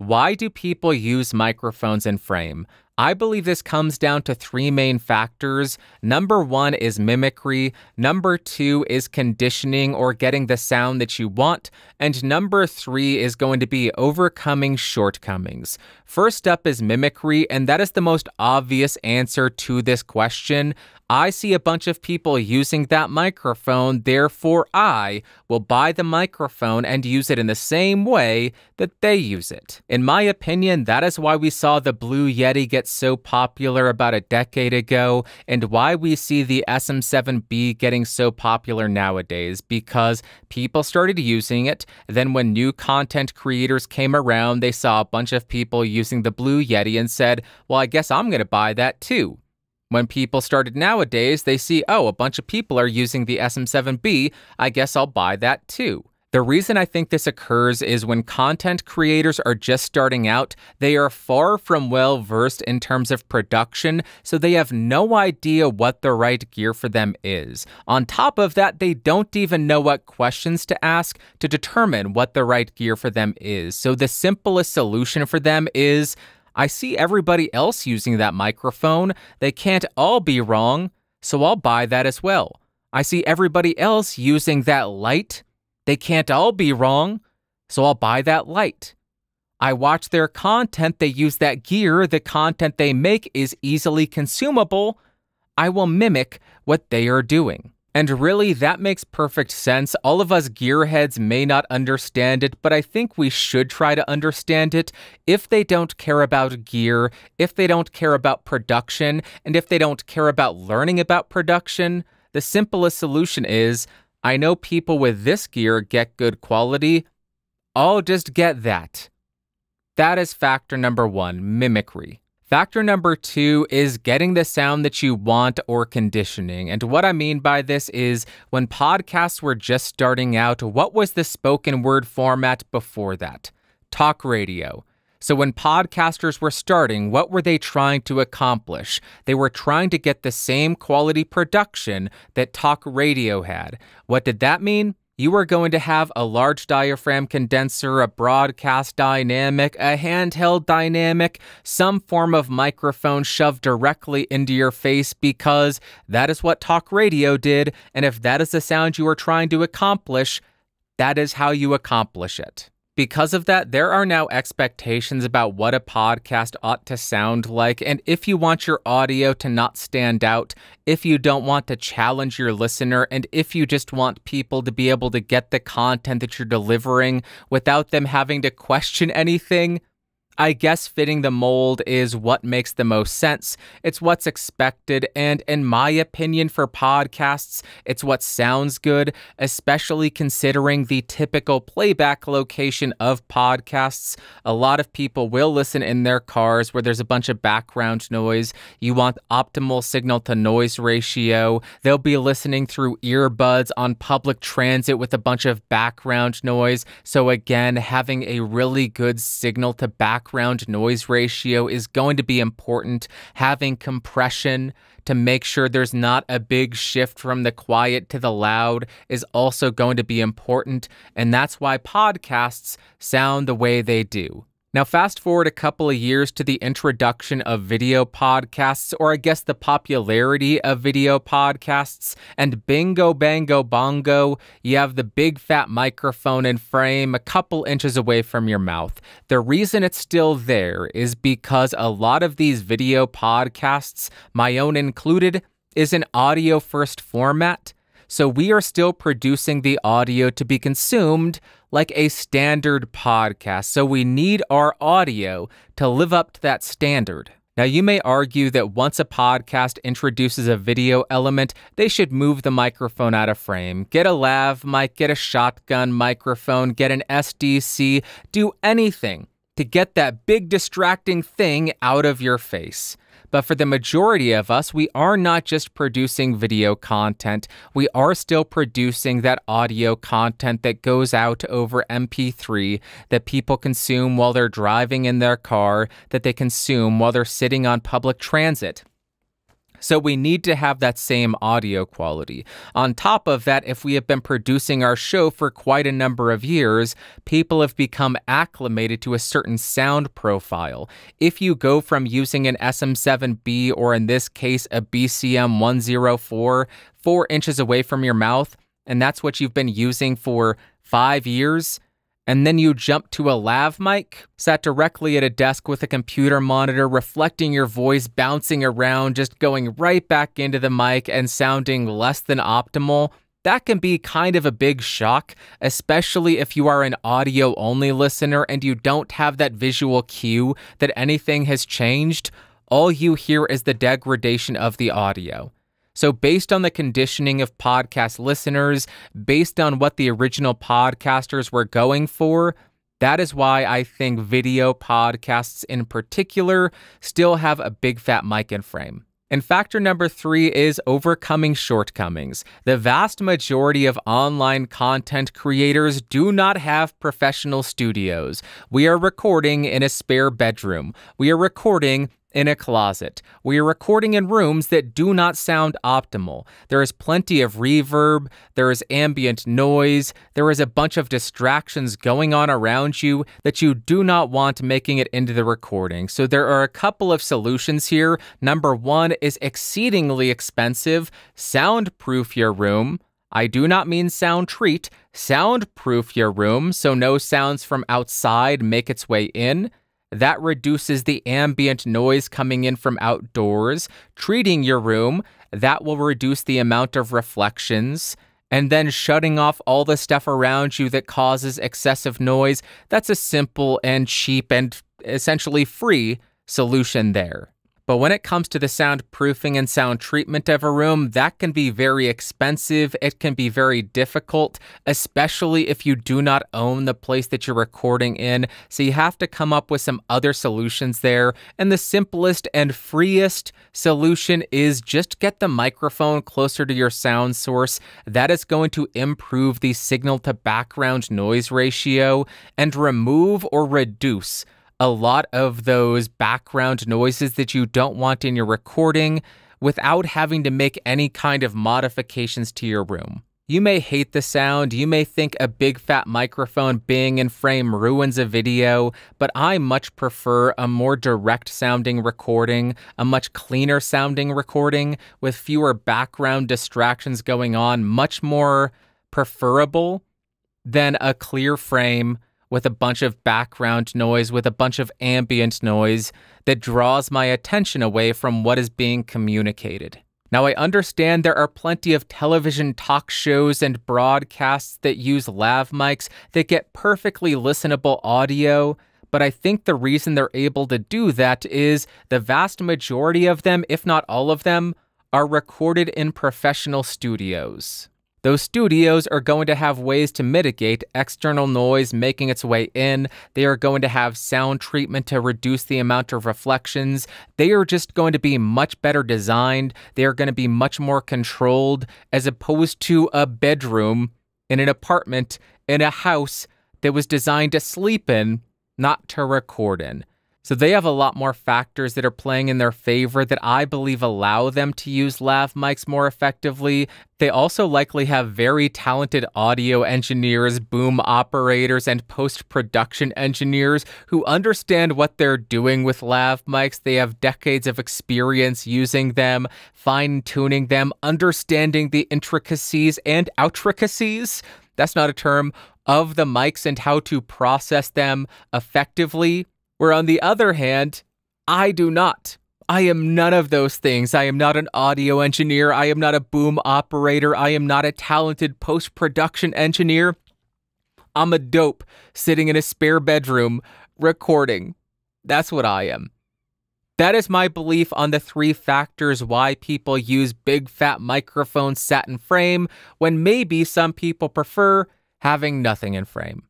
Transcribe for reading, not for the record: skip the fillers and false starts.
Why do people use microphones in Frame? I believe this comes down to three main factors. Number one is mimicry. Number two is conditioning or getting the sound that you want. And number three is going to be overcoming shortcomings. First up is mimicry, and that is the most obvious answer to this question. I see a bunch of people using that microphone, therefore I will buy the microphone and use it in the same way that they use it. In my opinion, that is why we saw the Blue Yeti get so popular about a decade ago, and why we see the SM7B getting so popular nowadays, because people started using it. Then when new content creators came around, they saw a bunch of people using the Blue Yeti and said, well, I guess I'm going to buy that too. When people started nowadays, they see, oh, a bunch of people are using the SM7B, I guess I'll buy that too. The reason I think this occurs is when content creators are just starting out, they are far from well versed in terms of production, so they have no idea what the right gear for them is. On top of that, they don't even know what questions to ask to determine what the right gear for them is. So the simplest solution for them is, I see everybody else using that microphone. They can't all be wrong, so I'll buy that as well. I see everybody else using that light. They can't all be wrong, so I'll buy that light. I watch their content. They use that gear. The content they make is easily consumable. I will mimic what they are doing. And really, that makes perfect sense. All of us gearheads may not understand it, but I think we should try to understand it. If they don't care about gear, if they don't care about production, and if they don't care about learning about production, the simplest solution is, I know people with this gear get good quality, I'll just get that. That is factor number one, mimicry. Factor number two is getting the sound that you want or conditioning. And what I mean by this is when podcasts were just starting out, what was the spoken word format before that? Talk radio. So when podcasters were starting, what were they trying to accomplish? They were trying to get the same quality production that talk radio had. What did that mean? You were going to have a large diaphragm condenser, a broadcast dynamic, a handheld dynamic, some form of microphone shoved directly into your face because that is what talk radio did, and if that is the sound you are trying to accomplish, that is how you accomplish it. Because of that, there are now expectations about what a podcast ought to sound like, and if you want your audio to not stand out, if you don't want to challenge your listener, and if you just want people to be able to get the content that you're delivering without them having to question anything, I guess fitting the mold is what makes the most sense. It's what's expected, and in my opinion for podcasts, it's what sounds good, especially considering the typical playback location of podcasts. A lot of people will listen in their cars where there's a bunch of background noise. You want optimal signal-to-noise ratio. They'll be listening through earbuds on public transit with a bunch of background noise. So again, having a really good signal-to-background noise ratio is going to be important. Having compression to make sure there's not a big shift from the quiet to the loud is also going to be important, and that's why podcasts sound the way they do. Now, fast forward a couple of years to the introduction of video podcasts, or I guess the popularity of video podcasts, and bingo, bango, bongo, you have the big fat microphone in frame a couple inches away from your mouth. The reason it's still there is because a lot of these video podcasts, my own included, is an audio-first format. So we are still producing the audio to be consumed like a standard podcast. So we need our audio to live up to that standard. Now, you may argue that once a podcast introduces a video element, they should move the microphone out of frame. Get a lav mic, get a shotgun microphone, get an SDC, do anything to get that big distracting thing out of your face. But for the majority of us, we are not just producing video content. We are still producing that audio content that goes out over MP3 that people consume while they're driving in their car, that they consume while they're sitting on public transit. So we need to have that same audio quality. On top of that, if we have been producing our show for quite a number of years, people have become acclimated to a certain sound profile. If you go from using an SM7B, or in this case a BCM 104, 4 inches away from your mouth, and that's what you've been using for 5 years, and then you jump to a lav mic, sat directly at a desk with a computer monitor, reflecting your voice, bouncing around, just going right back into the mic and sounding less than optimal, that can be kind of a big shock, especially if you are an audio-only listener and you don't have that visual cue that anything has changed. All you hear is the degradation of the audio. So based on the conditioning of podcast listeners, based on what the original podcasters were going for, that is why I think video podcasts in particular still have a big fat mic and frame. And factor number 3 is overcoming shortcomings. The vast majority of online content creators do not have professional studios. We are recording in a spare bedroom. We are recording in a closet. We are recording in rooms that do not sound optimal. There is plenty of reverb, there is ambient noise, there is a bunch of distractions going on around you that you do not want making it into the recording. So there are a couple of solutions here. Number 1 is exceedingly expensive. Soundproof your room. I do not mean sound treat. Soundproof your room so no sounds from outside make its way in. That reduces the ambient noise coming in from outdoors. Treating your room, that will reduce the amount of reflections. And then shutting off all the stuff around you that causes excessive noise, that's a simple and cheap and essentially free solution there. But when it comes to the soundproofing and sound treatment of a room, that can be very expensive. It can be very difficult, especially if you do not own the place that you're recording in. So you have to come up with some other solutions there. And the simplest and freest solution is just get the microphone closer to your sound source. That is going to improve the signal to background noise ratio and remove or reduce a lot of those background noises that you don't want in your recording without having to make any kind of modifications to your room. You may hate the sound, you may think a big fat microphone being in frame ruins a video, but I much prefer a more direct sounding recording, a much cleaner sounding recording with fewer background distractions going on, much more preferable than a clear frame with a bunch of background noise, with a bunch of ambient noise that draws my attention away from what is being communicated. Now, I understand there are plenty of television talk shows and broadcasts that use lav mics that get perfectly listenable audio, but I think the reason they're able to do that is the vast majority of them, if not all of them, are recorded in professional studios. Those studios are going to have ways to mitigate external noise making its way in. They are going to have sound treatment to reduce the amount of reflections. They are just going to be much better designed. They are going to be much more controlled as opposed to a bedroom in an apartment in a house that was designed to sleep in, not to record in. So they have a lot more factors that are playing in their favor that I believe allow them to use lav mics more effectively. They also likely have very talented audio engineers, boom operators, and post-production engineers who understand what they're doing with lav mics. They have decades of experience using them, fine-tuning them, understanding the intricacies and outricacies, that's not a term, of the mics and how to process them effectively. Where on the other hand, I do not. I am none of those things. I am not an audio engineer. I am not a boom operator. I am not a talented post-production engineer. I'm a dope sitting in a spare bedroom recording. That's what I am. That is my belief on the 3 factors why people use big fat microphones sat in frame when maybe some people prefer having nothing in frame.